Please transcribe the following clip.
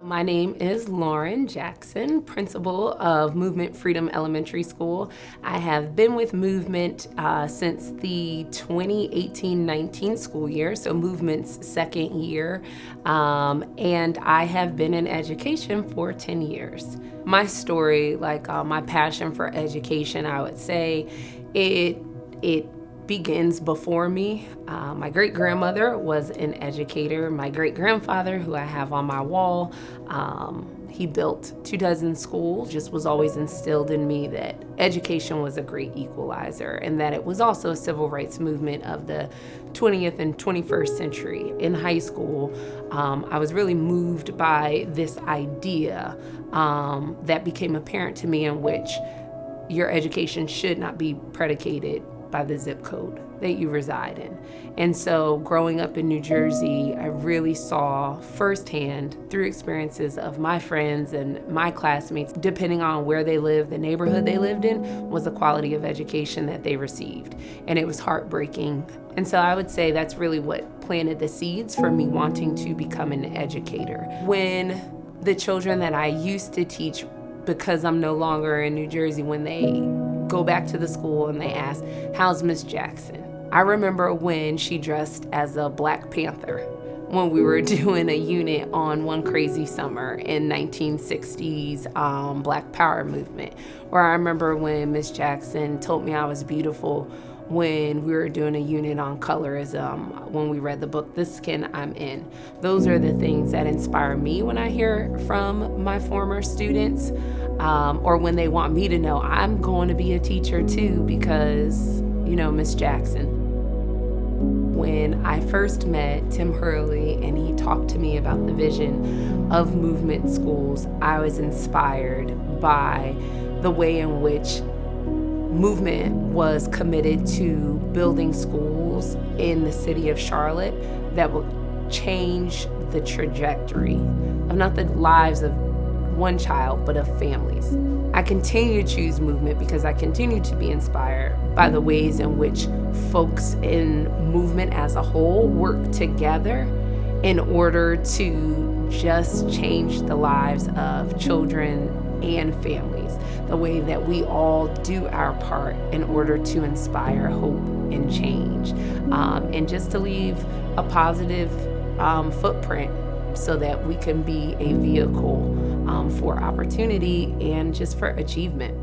My name is Lauryn Jackson, principal of Movement Freedom Elementary School. I have been with Movement since the 2018-19 school year, so Movement's second year, and I have been in education for 10 years. My story, my passion for education, I would say it begins before me. My great-grandmother was an educator. My great-grandfather, who I have on my wall, he built 24 schools, just was always instilled in me that education was a great equalizer and that it was also a civil rights movement of the 20th and 21st century. In high school, I was really moved by this idea that became apparent to me, in which your education should not be predicated by the zip code that you reside in. And so growing up in New Jersey, I really saw firsthand through experiences of my friends and my classmates, depending on where they lived, the neighborhood they lived in, was the quality of education that they received. And it was heartbreaking. And so I would say that's really what planted the seeds for me wanting to become an educator. When the children that I used to teach, because I'm no longer in New Jersey, when they go back to the school and they ask, "How's Miss Jackson?" I remember when she dressed as a Black Panther when we were doing a unit on One Crazy Summer in 1960s Black Power movement. Or I remember when Miss Jackson told me I was beautiful when we were doing a unit on colorism, when we read the book, The Skin I'm In. Those are the things that inspire me when I hear from my former students, or when they want me to know I'm going to be a teacher too because, Miss Jackson. When I first met Tim Hurley and he talked to me about the vision of Movement Schools, I was inspired by the way in which Movement was committed to building schools in the city of Charlotte that will change the trajectory of not the lives of one child, but of families. I continue to choose Movement because I continue to be inspired by the ways in which folks in Movement as a whole work together in order to just change the lives of children and families, the way that we all do our part in order to inspire hope and change, and just to leave a positive footprint so that we can be a vehicle for opportunity and just for achievement.